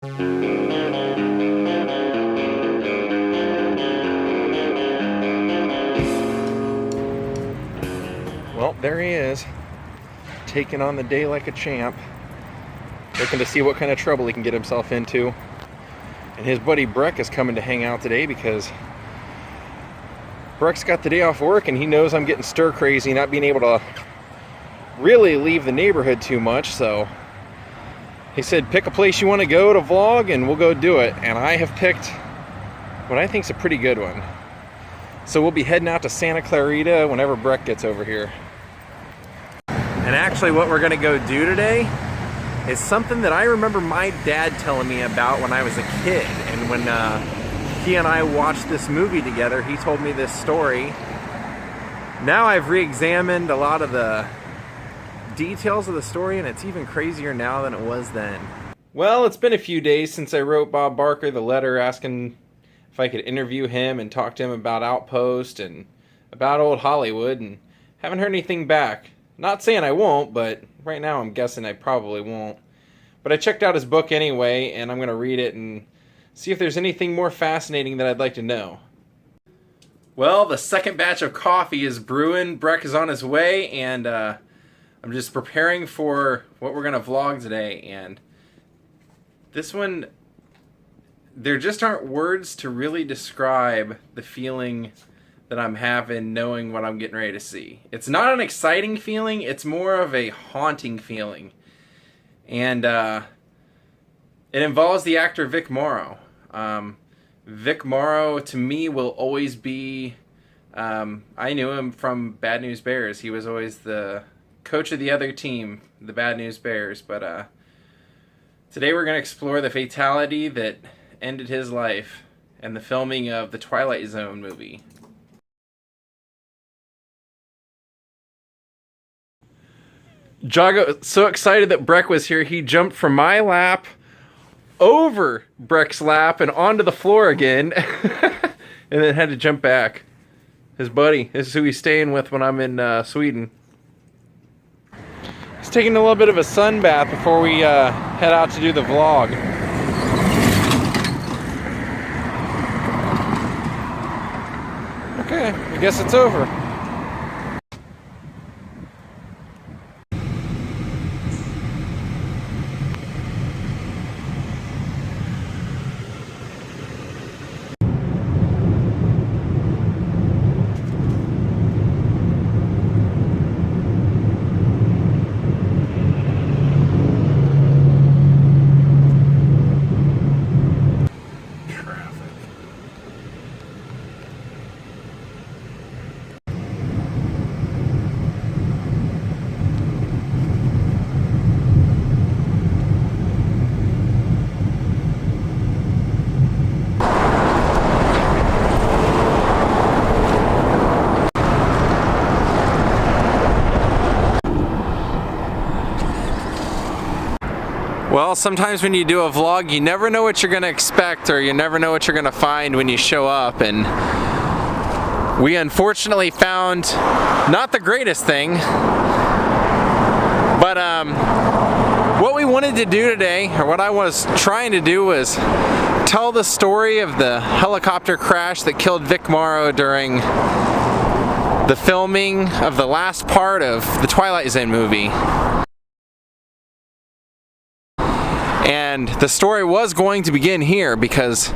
Well, there he is, taking on the day like a champ, looking to see what kind of trouble he can get himself into. And his buddy Breck is coming to hang out today because Breck's got the day off work and he knows I'm getting stir crazy, not being able to really leave the neighborhood too much. So he said, pick a place you want to go to vlog and we'll go do it. And I have picked what I think is a pretty good one. So we'll be heading out to Santa Clarita whenever Breck gets over here. And actually what we're gonna go do today is something that I remember my dad telling me about when I was a kid. And when he and I watched this movie together, he told me this story. Now I've re-examined a lot of the details of the story and it's even crazier now than it was then. Well, it's been a few days since I wrote Bob Barker the letter asking if I could interview him and talk to him about Outpost and about old Hollywood, and haven't heard anything back. Not saying I won't, but right now I'm guessing I probably won't. But I checked out his book anyway, and I'm going to read it and see if there's anything more fascinating that I'd like to know. Well, the second batch of coffee is brewing. Breck is on his way, and I'm just preparing for what we're going to vlog today. And this one, there just aren't words to really describe the feeling that I'm having knowing what I'm getting ready to see. It's not an exciting feeling, it's more of a haunting feeling. And it involves the actor Vic Morrow. Vic Morrow, to me, will always be... I knew him from Bad News Bears. He was always the coach of the other team, the Bad News Bears. But today we're going to explore the fatality that ended his life and the filming of the Twilight Zone movie. Jago, so excited that Breck was here, he jumped from my lap over Breck's lap and onto the floor again and then had to jump back. His buddy, this is who he's staying with when I'm in Sweden. He's taking a little bit of a sun bath before we head out to do the vlog. Okay, I guess it's over. Well, sometimes when you do a vlog, you never know what you're going to expect, or you never know what you're going to find when you show up. And we unfortunately found not the greatest thing, but what we wanted to do today, or what I was trying to do, was tell the story of the helicopter crash that killed Vic Morrow during the filming of the last part of the Twilight Zone movie. And the story was going to begin here because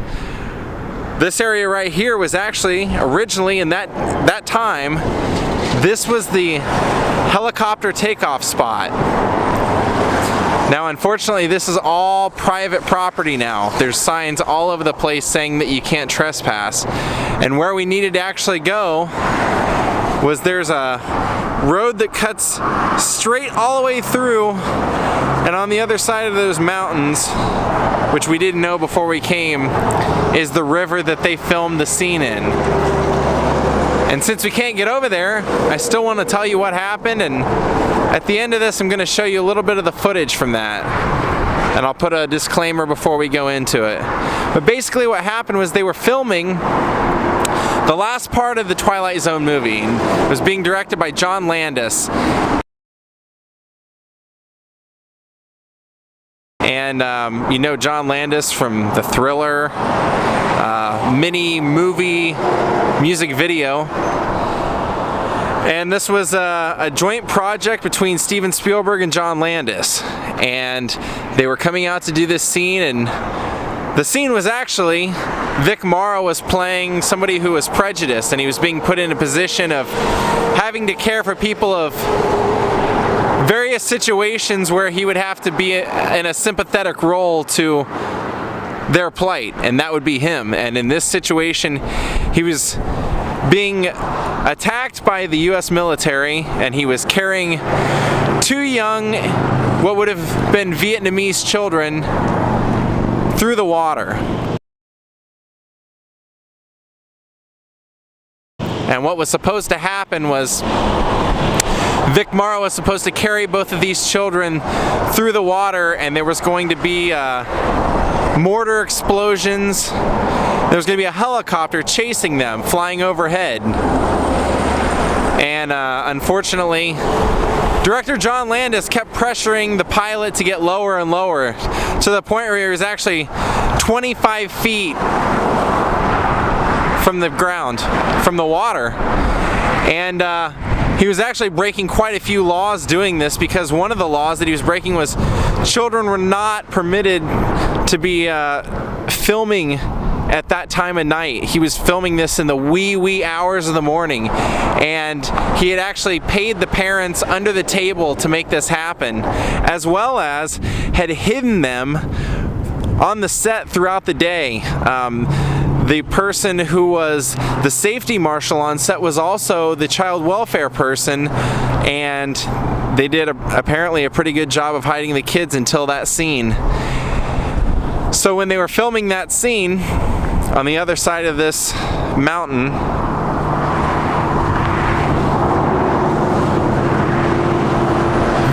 this area right here was actually originally, in that time, this was the helicopter takeoff spot. Now unfortunately this is all private property now. There's signs all over the place saying that you can't trespass. And where we needed to actually go was there's a road that cuts straight all the way through, and on the other side of those mountains, which we didn't know before we came, is the river that they filmed the scene in. And since we can't get over there, I still want to tell you what happened, and at the end of this I'm going to show you a little bit of the footage from that. And I'll put a disclaimer before we go into it. But basically what happened was they were filming the last part of the Twilight Zone movie. It was being directed by John Landis. And you know John Landis from the Thriller mini movie music video. And this was a joint project between Steven Spielberg and John Landis. And they were coming out to do this scene, and the scene was actually Vic Morrow was playing somebody who was prejudiced, and he was being put in a position of having to care for people of various situations where he would have to be in a sympathetic role to their plight, and that would be him. And in this situation, he was being attacked by the US military, and he was carrying two young, what would have been Vietnamese children through the water. And what was supposed to happen was Vic Morrow was supposed to carry both of these children through the water, and there was going to be mortar explosions. There was going to be a helicopter chasing them, flying overhead. And unfortunately, director John Landis kept pressuring the pilot to get lower and lower, to the point where he was actually 25 feet from the ground, from the water. And he was actually breaking quite a few laws doing this, because one of the laws that he was breaking was children were not permitted to be filming at that time of night. He was filming this in the wee hours of the morning, and he had actually paid the parents under the table to make this happen, as well as had hidden them on the set throughout the day. The person who was the safety marshal on set was also the child welfare person, and they did apparently a pretty good job of hiding the kids until that scene. So when they were filming that scene on the other side of this mountain,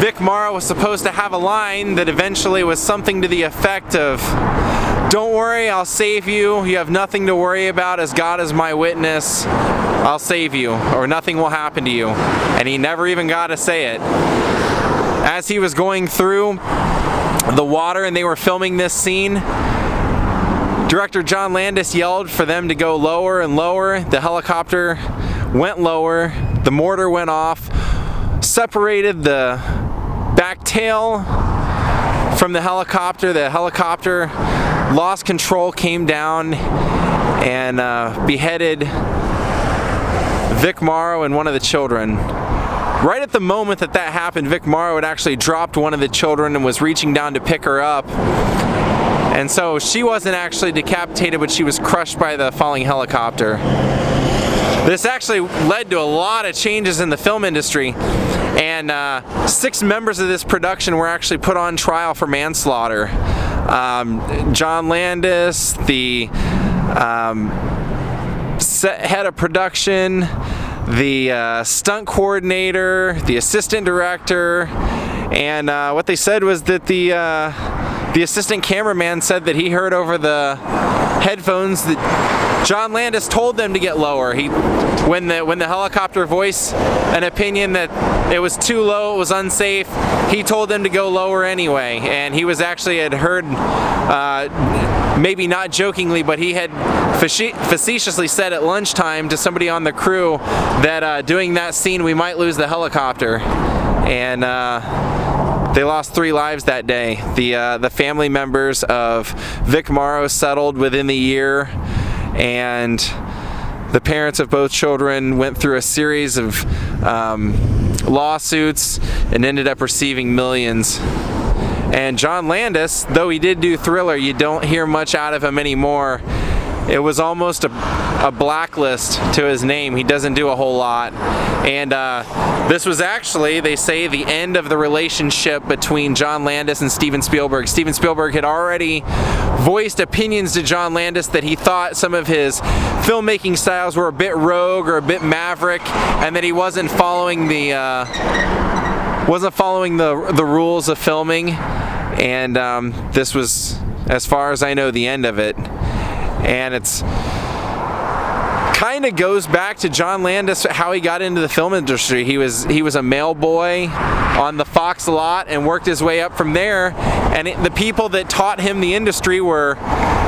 Vic Morrow was supposed to have a line that eventually was something to the effect of, "Don't worry, I'll save you. You have nothing to worry about, as God is my witness. I'll save you, or nothing will happen to you." And he never even got to say it. As he was going through the water and they were filming this scene, director John Landis yelled for them to go lower and lower. The helicopter went lower, the mortar went off, separated the back tail from the helicopter. The helicopter lost control, came down, and beheaded Vic Morrow and one of the children. Right at the moment that that happened, Vic Morrow had actually dropped one of the children and was reaching down to pick her up. And so she wasn't actually decapitated, but she was crushed by the falling helicopter. This actually led to a lot of changes in the film industry, and 6 members of this production were actually put on trial for manslaughter. John Landis, the head of production, the stunt coordinator, the assistant director, and what they said was that the assistant cameraman said that he heard over the headphones that John Landis told them to get lower. When the helicopter voiced an opinion that it was too low, it was unsafe, he told them to go lower anyway. And he was actually had heard, maybe not jokingly, but he had facetiously said at lunchtime to somebody on the crew that doing that scene we might lose the helicopter. And they lost 3 lives that day. The family members of Vic Morrow settled within the year, and the parents of both children went through a series of lawsuits and ended up receiving millions. And John Landis, though he did do Thriller, you don't hear much out of him anymore. It was almost a blacklist to his name. He doesn't do a whole lot. And this was actually, they say, the end of the relationship between John Landis and Steven Spielberg. Steven Spielberg had already voiced opinions to John Landis that he thought some of his filmmaking styles were a bit rogue or a bit maverick, and that he wasn't following the rules of filming. And this was, as far as I know, the end of it. And it's kind of goes back to John Landis, how he got into the film industry. He was a mail boy on the Fox lot and worked his way up from there, And the people that taught him the industry were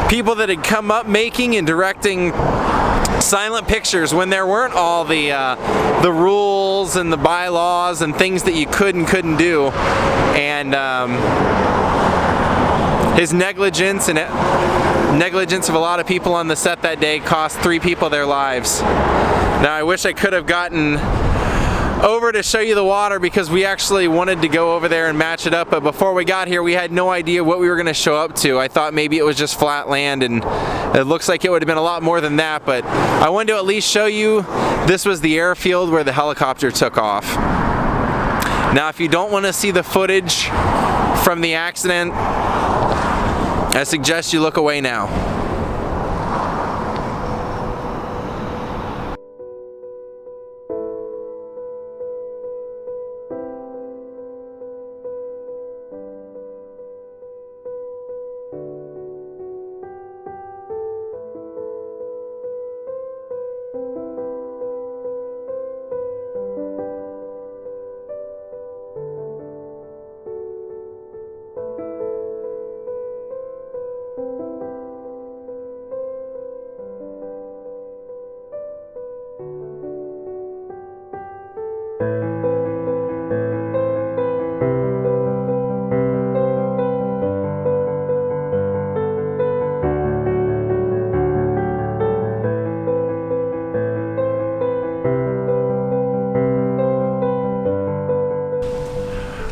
people that had come up making and directing silent pictures when there weren't all the rules and the bylaws and things that you could and couldn't do. And his negligence and negligence of a lot of people on the set that day cost 3 people their lives. Now I wish I could have gotten over to show you the water, because we actually wanted to go over there and match it up, but before we got here we had no idea what we were going to show up to. I thought maybe it was just flat land, and it looks like it would have been a lot more than that, but I wanted to at least show you this was the airfield where the helicopter took off. Now if you don't want to see the footage from the accident, I suggest you look away now.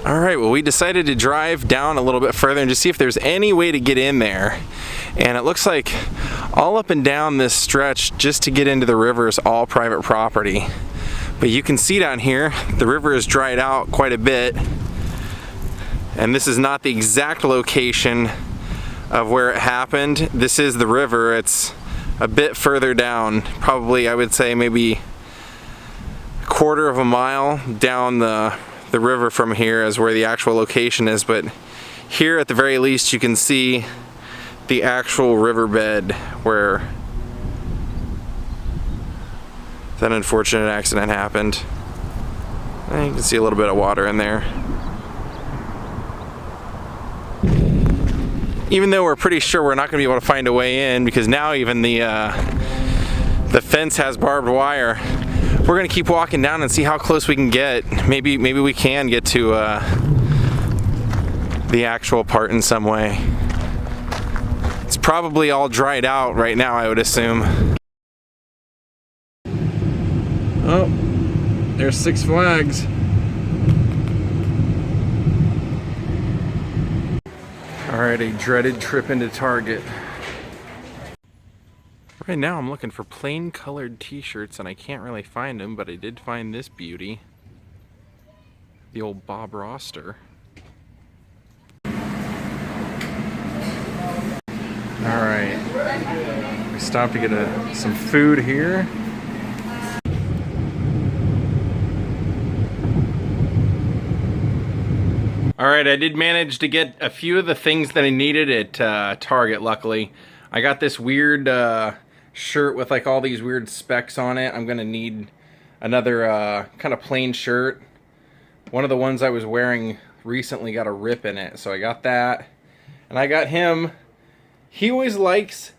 Alright, well we decided to drive down a little bit further and just see if there's any way to get in there. And it looks like all up and down this stretch just to get into the river is all private property. But you can see down here, the river is dried out quite a bit. And this is not the exact location of where it happened. This is the river. It's a bit further down, probably I would say maybe a quarter of a mile down the river from here is where the actual location is, but here at the very least you can see the actual riverbed where that unfortunate accident happened. And you can see a little bit of water in there. Even though we're pretty sure we're not going to be able to find a way in, because now even the fence has barbed wire. We're gonna keep walking down and see how close we can get. Maybe we can get to the actual part in some way. It's probably all dried out right now, I would assume. Oh, there's Six Flags. All right, a dreaded trip into Target. Right now I'm looking for plain colored t-shirts and I can't really find them, but I did find this beauty. The old Bob Roster. Alright, we stopped to get some food here. Alright, I did manage to get a few of the things that I needed at Target, luckily. I got this weird shirt with like all these weird specks on it. I'm gonna need another kind of plain shirt. One of the ones I was wearing recently got a rip in it, so I got that. And I got him, he always likes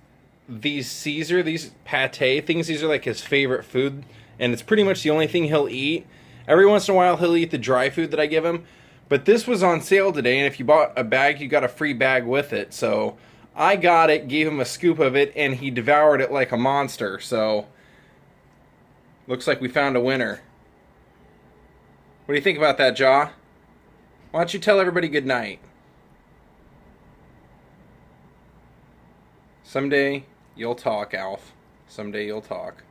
these Caesar, these pate things. These are like his favorite food, and it's pretty much the only thing he'll eat. Every once in a while he'll eat the dry food that I give him, but this was on sale today, and if you bought a bag you got a free bag with it. So I got it, gave him a scoop of it, and he devoured it like a monster. So, looks like we found a winner. What do you think about that, Jaw? Why don't you tell everybody good night? Someday you'll talk, Alf. Someday you'll talk.